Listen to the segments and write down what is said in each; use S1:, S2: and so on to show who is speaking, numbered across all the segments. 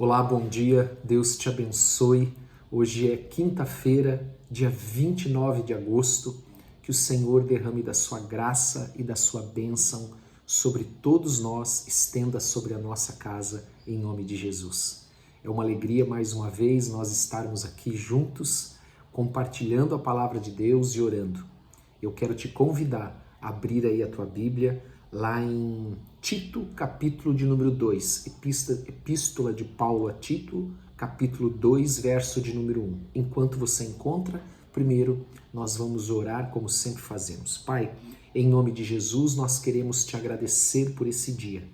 S1: Olá, bom dia, Deus te abençoe. Hoje é quinta-feira, dia 29 de agosto. Que o Senhor derrame da sua graça e da sua bênção sobre todos nós, estenda sobre a nossa casa, em nome de Jesus. É uma alegria mais uma vez nós estarmos aqui juntos, compartilhando a palavra de Deus e orando. Eu quero te convidar a abrir aí a tua Bíblia, lá em Tito, capítulo de número 2, epístola de Paulo a Tito, capítulo 2, verso de número 1. Enquanto você encontra, primeiro nós vamos orar como sempre fazemos. Pai, em nome de Jesus, nós queremos te agradecer por esse dia.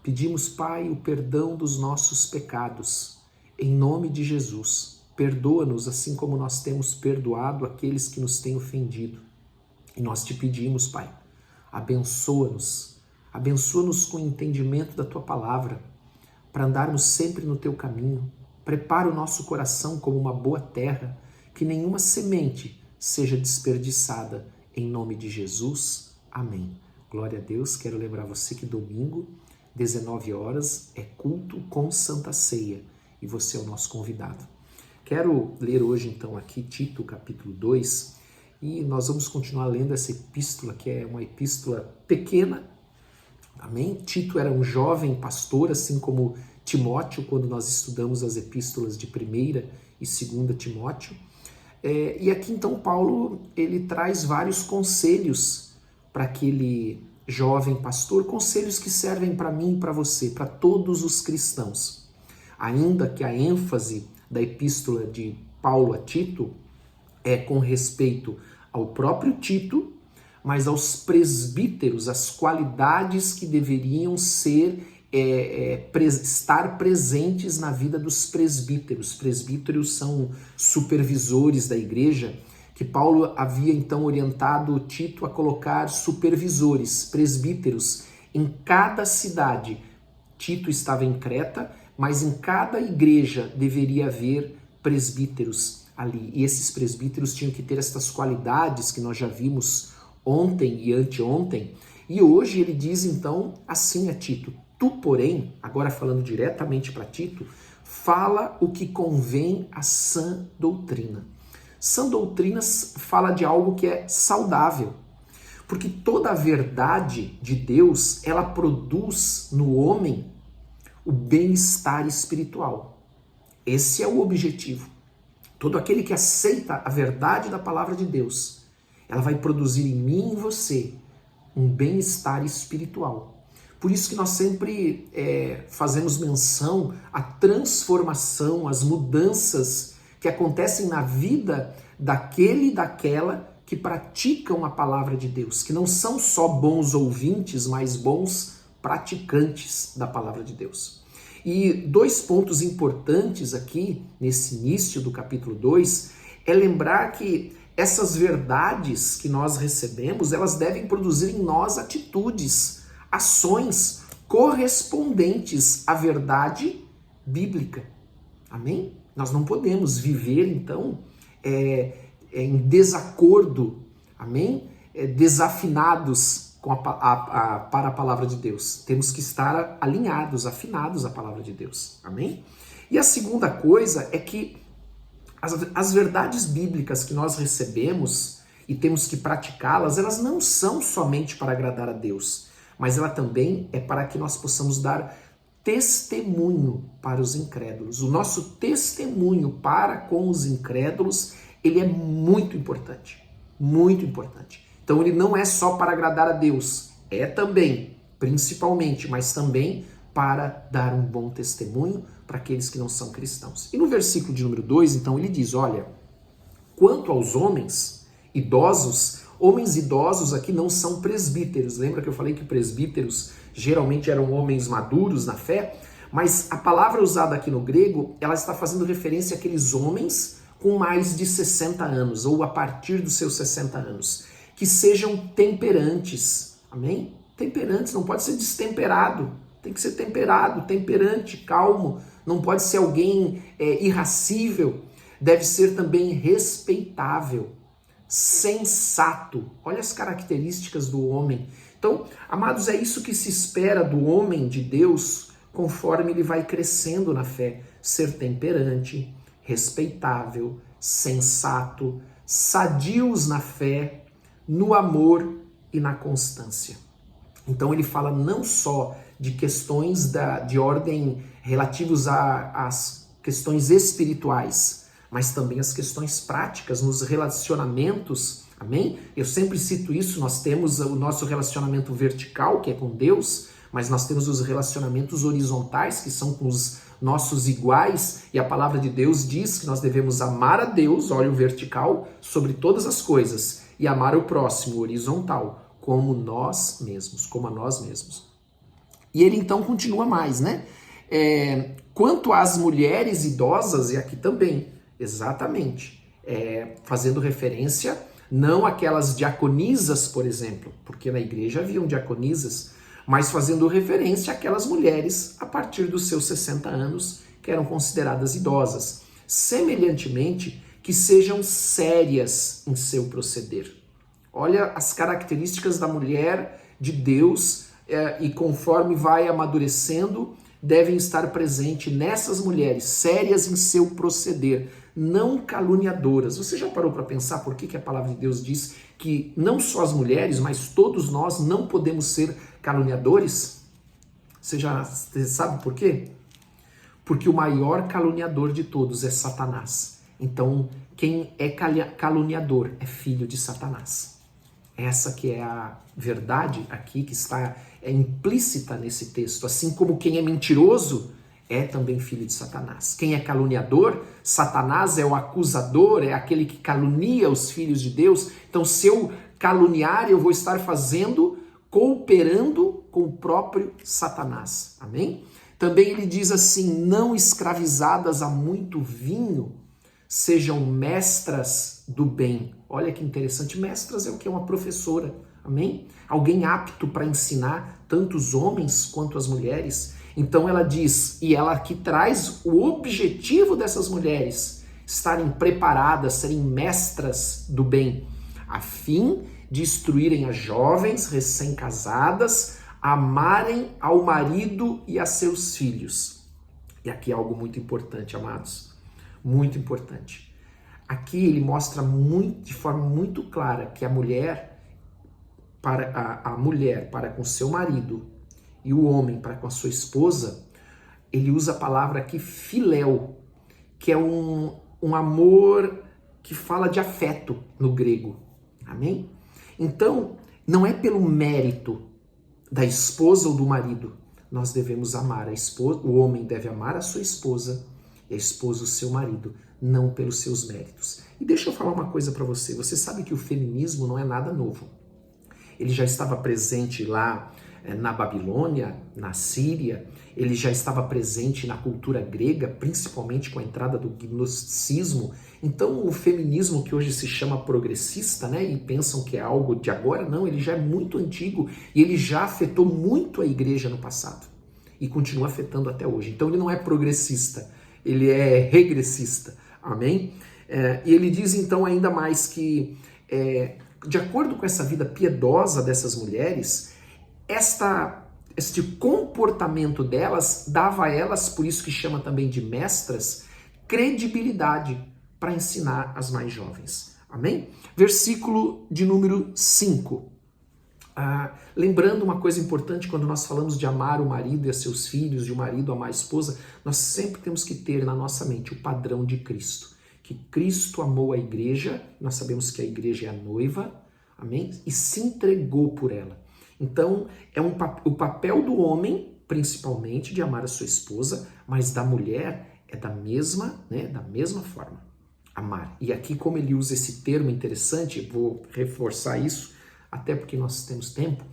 S1: Pedimos, Pai, o perdão dos nossos pecados. Em nome de Jesus, perdoa-nos assim como nós temos perdoado aqueles que nos têm ofendido. E nós te pedimos, Pai, abençoa-nos com o entendimento da Tua palavra, para andarmos sempre no Teu caminho. Prepara o nosso coração como uma boa terra, que nenhuma semente seja desperdiçada. Em nome de Jesus, amém. Glória a Deus. Quero lembrar você que domingo, 19 horas, é culto com Santa Ceia, e você é o nosso convidado. Quero ler hoje então aqui Tito, capítulo 2, e nós vamos continuar lendo essa epístola, que é uma epístola pequena, amém? Tito era um jovem pastor, assim como Timóteo, quando nós estudamos as epístolas de 1ª e 2ª Timóteo. E aqui então Paulo, ele traz vários conselhos para aquele jovem pastor, conselhos que servem para mim e para você, para todos os cristãos. Ainda que a ênfase da epístola de Paulo a Tito é com respeito ao próprio Tito, mas aos presbíteros, as qualidades que deveriam estar presentes na vida dos presbíteros. Presbíteros são supervisores da igreja, que Paulo havia então orientado Tito a colocar supervisores, presbíteros, em cada cidade. Tito estava em Creta, mas em cada igreja deveria haver presbíteros ali. E esses presbíteros tinham que ter estas qualidades que nós já vimos ontem e anteontem. E hoje ele diz então assim a Tito: tu, porém, agora falando diretamente para Tito, fala o que convém à sã doutrina. Sã doutrina fala de algo que é saudável, porque toda a verdade de Deus, ela produz no homem o bem-estar espiritual. Esse é o objetivo. Todo aquele que aceita a verdade da palavra de Deus, ela vai produzir em mim e em você um bem-estar espiritual. Por isso que nós sempre fazemos menção à transformação, às mudanças que acontecem na vida daquele e daquela que praticam a palavra de Deus, que não são só bons ouvintes, mas bons praticantes da palavra de Deus. E dois pontos importantes aqui, nesse início do capítulo 2, é lembrar que essas verdades que nós recebemos, elas devem produzir em nós atitudes, ações correspondentes à verdade bíblica. Amém? Nós não podemos viver, então, em desacordo, amém? Desafinados para a palavra de Deus. Temos que estar alinhados, afinados à palavra de Deus. Amém? E a segunda coisa é que as verdades bíblicas que nós recebemos e temos que praticá-las, elas não são somente para agradar a Deus, mas ela também é para que nós possamos dar testemunho para os incrédulos. O nosso testemunho para com os incrédulos, ele é muito importante. Muito importante. Então ele não é só para agradar a Deus, é também, principalmente, mas também para dar um bom testemunho para aqueles que não são cristãos. E no versículo de número 2, então, ele diz, olha, quanto aos homens idosos aqui não são presbíteros. Lembra que eu falei que presbíteros geralmente eram homens maduros na fé? Mas a palavra usada aqui no grego, ela está fazendo referência àqueles homens com mais de 60 anos, ou a partir dos seus 60 anos, que sejam temperantes, amém? Temperantes, não pode ser destemperado, tem que ser temperado, temperante, calmo, não pode ser alguém irascível, deve ser também respeitável, sensato. Olha as características do homem. Então, amados, é isso que se espera do homem de Deus conforme ele vai crescendo na fé, ser temperante, respeitável, sensato, sadios na fé, no amor e na constância. Então ele fala não só de questões de ordem relativos às questões espirituais, mas também as questões práticas nos relacionamentos, amém? Eu sempre cito isso, nós temos o nosso relacionamento vertical, que é com Deus, mas nós temos os relacionamentos horizontais, que são com os nossos iguais, e a palavra de Deus diz que nós devemos amar a Deus, olha o vertical, sobre todas as coisas, e amar o próximo, o horizontal, como nós mesmos, como a nós mesmos. E ele então continua mais, né? Quanto às mulheres idosas, e aqui também, exatamente, fazendo referência, não aquelas diaconisas, por exemplo, porque na igreja haviam diaconisas, mas fazendo referência àquelas mulheres a partir dos seus 60 anos, que eram consideradas idosas. Semelhantemente, que sejam sérias em seu proceder. Olha as características da mulher de Deus, e conforme vai amadurecendo, devem estar presentes nessas mulheres, sérias em seu proceder, não caluniadoras. Você já parou para pensar por que a palavra de Deus diz que não só as mulheres, mas todos nós não podemos ser caluniadores? Você sabe por quê? Porque o maior caluniador de todos é Satanás. Então, quem é caluniador é filho de Satanás. Essa que é a verdade aqui que está implícita nesse texto. Assim como quem é mentiroso é também filho de Satanás. Quem é caluniador, Satanás é o acusador, é aquele que calunia os filhos de Deus. Então, se eu caluniar, eu vou estar cooperando com o próprio Satanás. Amém? Também ele diz assim, não escravizadas a muito vinho, sejam mestras do bem. Olha que interessante, mestras é o que? Uma professora, amém? Alguém apto para ensinar tanto os homens quanto as mulheres. Então ela diz, e ela aqui traz o objetivo dessas mulheres, estarem preparadas, serem mestras do bem, a fim de instruírem as jovens recém-casadas, amarem ao marido e a seus filhos. E aqui é algo muito importante, amados, muito importante. Aqui ele mostra de forma muito clara que a mulher para com seu marido e o homem para com a sua esposa, ele usa a palavra aqui filéu, que é um amor que fala de afeto no grego. Amém? Então, não é pelo mérito da esposa ou do marido. Nós devemos amar a esposa, o homem deve amar a sua esposa e a esposa o seu marido, não pelos seus méritos. E deixa eu falar uma coisa para você. Você sabe que o feminismo não é nada novo. Ele já estava presente lá na Babilônia, na Síria, ele já estava presente na cultura grega, principalmente com a entrada do gnosticismo. Então o feminismo, que hoje se chama progressista, né, e pensam que é algo de agora, não, ele já é muito antigo e ele já afetou muito a igreja no passado e continua afetando até hoje. Então ele não é progressista, ele é regressista, amém? E ele diz então ainda mais que, de acordo com essa vida piedosa dessas mulheres, este comportamento delas dava a elas, por isso que chama também de mestras, credibilidade para ensinar as mais jovens. Amém? Versículo de número 5. Lembrando uma coisa importante, quando nós falamos de amar o marido e a seus filhos, de o marido amar a esposa, nós sempre temos que ter na nossa mente o padrão de Cristo. Que Cristo amou a igreja, nós sabemos que a igreja é a noiva, amém? E se entregou por ela. Então, o papel do homem, principalmente, de amar a sua esposa, mas da mulher é da mesma forma, amar. E aqui, como ele usa esse termo interessante, vou reforçar isso, até porque nós temos tempo,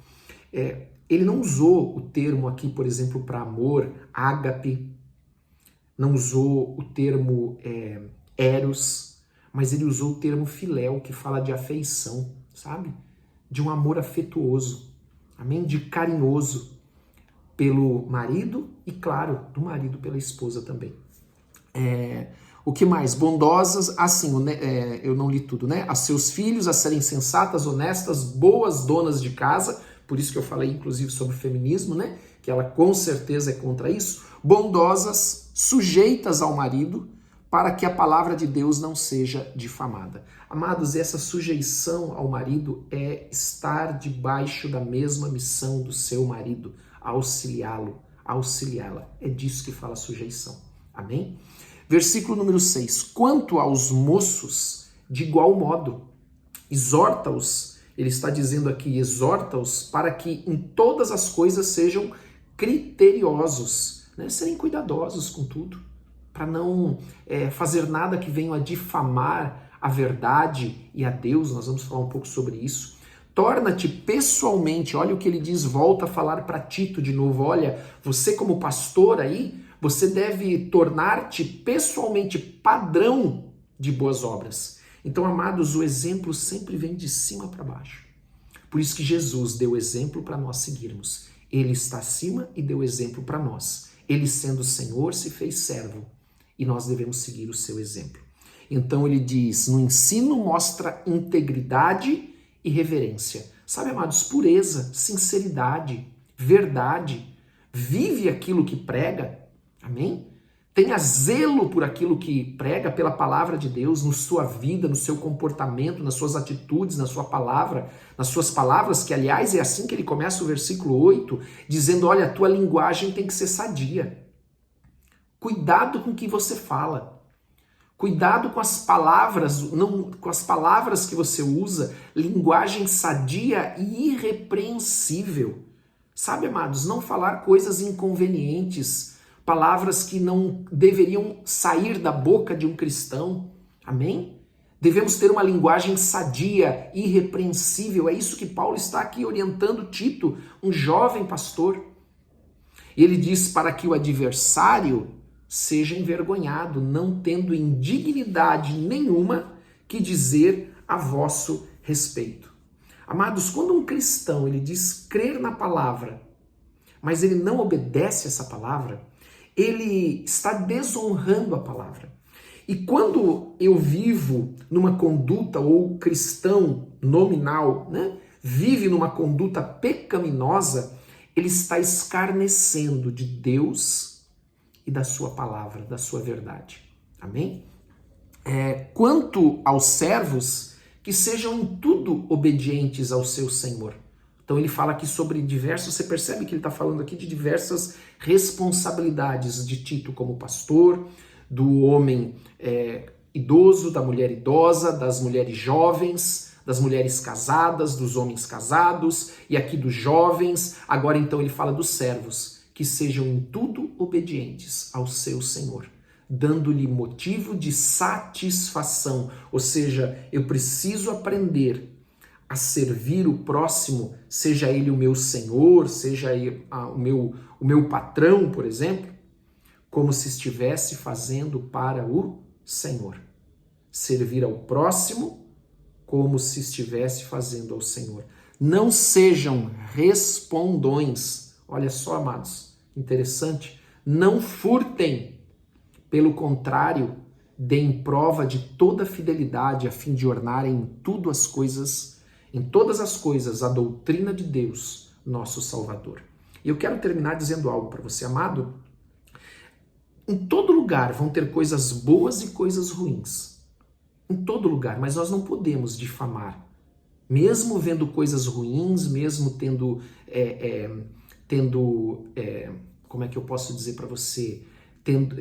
S1: ele não usou o termo aqui, por exemplo, para amor, ágape, não usou o termo eros, mas ele usou o termo filéu, que fala de afeição, sabe? De um amor afetuoso. Amém? De carinhoso pelo marido e, claro, do marido pela esposa também. O que mais? Bondosas, assim, eu não li tudo, né? A seus filhos, a serem sensatas, honestas, boas donas de casa, por isso que eu falei, inclusive, sobre o feminismo, né? que ela com certeza é contra isso, bondosas, sujeitas ao marido, para que a palavra de Deus não seja difamada. Amados, essa sujeição ao marido é estar debaixo da mesma missão do seu marido, auxiliá-lo, auxiliá-la. É disso que fala a sujeição. Amém? Versículo número 6. Quanto aos moços, de igual modo, exorta-os, ele está dizendo aqui, exorta-os para que em todas as coisas sejam criteriosos, né? Serem cuidadosos com tudo, para não fazer nada que venha a difamar a verdade e a Deus. Nós vamos falar um pouco sobre isso. Torna-te pessoalmente, olha o que ele diz, volta a falar para Tito de novo, olha, você como pastor aí, você deve tornar-te pessoalmente padrão de boas obras. Então, amados, o exemplo sempre vem de cima para baixo. Por isso que Jesus deu exemplo para nós seguirmos. Ele está acima e deu exemplo para nós. Ele, sendo Senhor, se fez servo e nós devemos seguir o seu exemplo. Então ele diz, no ensino mostra integridade e reverência. Sabe, amados, pureza, sinceridade, verdade. Vive aquilo que prega. Amém? Tenha zelo por aquilo que prega, pela palavra de Deus, na sua vida, no seu comportamento, nas suas atitudes, na sua palavra, nas suas palavras, que aliás é assim que ele começa o versículo 8, dizendo, olha, a tua linguagem tem que ser sadia. Cuidado com o que você fala. Cuidado com as palavras, não com as palavras que você usa, linguagem sadia e irrepreensível. Sabe, amados, não falar coisas inconvenientes, palavras que não deveriam sair da boca de um cristão. Amém? Devemos ter uma linguagem sadia, irrepreensível. É isso que Paulo está aqui orientando Tito, um jovem pastor. E ele diz para que o adversário seja envergonhado, não tendo indignidade nenhuma que dizer a vosso respeito. Amados, quando um cristão ele diz crer na palavra, mas ele não obedece essa palavra, ele está desonrando a palavra. E quando eu vivo numa conduta, ou o cristão nominal, né, vive numa conduta pecaminosa, ele está escarnecendo de Deus e da sua palavra, da sua verdade. Amém? Quanto aos servos, que sejam em tudo obedientes ao seu Senhor. Então ele fala aqui sobre diversos, você percebe que ele está falando aqui de diversas responsabilidades de Tito como pastor, do homem idoso, da mulher idosa, das mulheres jovens, das mulheres casadas, dos homens casados, e aqui dos jovens. Agora então ele fala dos servos, que sejam em tudo obedientes ao seu Senhor, dando-lhe motivo de satisfação. Ou seja, eu preciso aprender a servir o próximo, seja ele o meu senhor, seja ele o meu patrão, por exemplo, como se estivesse fazendo para o Senhor. Servir ao próximo como se estivesse fazendo ao Senhor. Não sejam respondões. Olha só, amados, interessante. Não furtem. Pelo contrário, deem prova de toda fidelidade a fim de ornarem em todas as coisas, a doutrina de Deus, nosso Salvador. E eu quero terminar dizendo algo para você, amado. Em todo lugar vão ter coisas boas e coisas ruins. Em todo lugar, mas nós não podemos difamar. Mesmo vendo coisas ruins, mesmo tendo como é que eu posso dizer para você,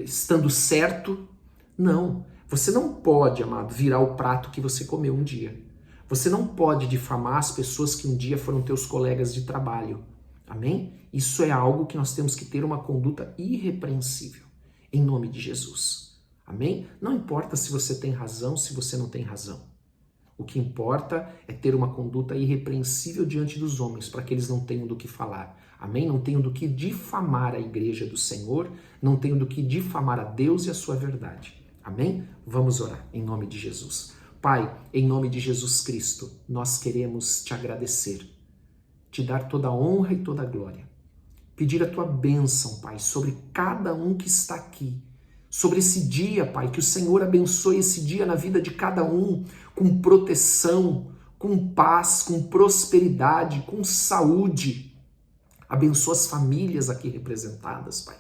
S1: estando certo, não. Você não pode, amado, virar o prato que você comeu um dia. Você não pode difamar as pessoas que um dia foram teus colegas de trabalho. Amém? Isso é algo que nós temos que ter uma conduta irrepreensível, em nome de Jesus. Amém? Não importa se você tem razão, se você não tem razão. O que importa é ter uma conduta irrepreensível diante dos homens, para que eles não tenham do que falar. Amém? Não tenham do que difamar a igreja do Senhor, não tenham do que difamar a Deus e a sua verdade. Amém? Vamos orar em nome de Jesus. Pai, em nome de Jesus Cristo, nós queremos te agradecer, te dar toda a honra e toda a glória. Pedir a tua bênção, Pai, sobre cada um que está aqui, sobre esse dia, Pai, que o Senhor abençoe esse dia na vida de cada um, com proteção, com paz, com prosperidade, com saúde. Abençoa as famílias aqui representadas, Pai.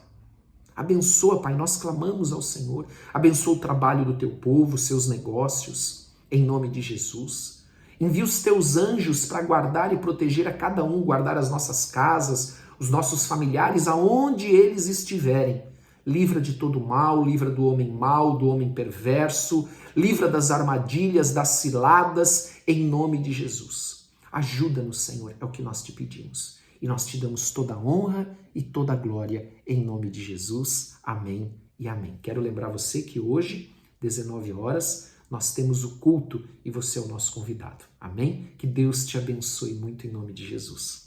S1: Abençoa, Pai, nós clamamos ao Senhor. Abençoa o trabalho do teu povo, seus negócios, em nome de Jesus. Envia os teus anjos para guardar e proteger a cada um, guardar as nossas casas, os nossos familiares, aonde eles estiverem. Livra de todo mal, livra do homem mau, do homem perverso, livra das armadilhas, das ciladas, em nome de Jesus. Ajuda-nos, Senhor, é o que nós te pedimos. E nós te damos toda a honra e toda a glória, em nome de Jesus. Amém e amém. Quero lembrar você que hoje, 19 horas, nós temos o culto e você é o nosso convidado. Amém? Que Deus te abençoe muito em nome de Jesus.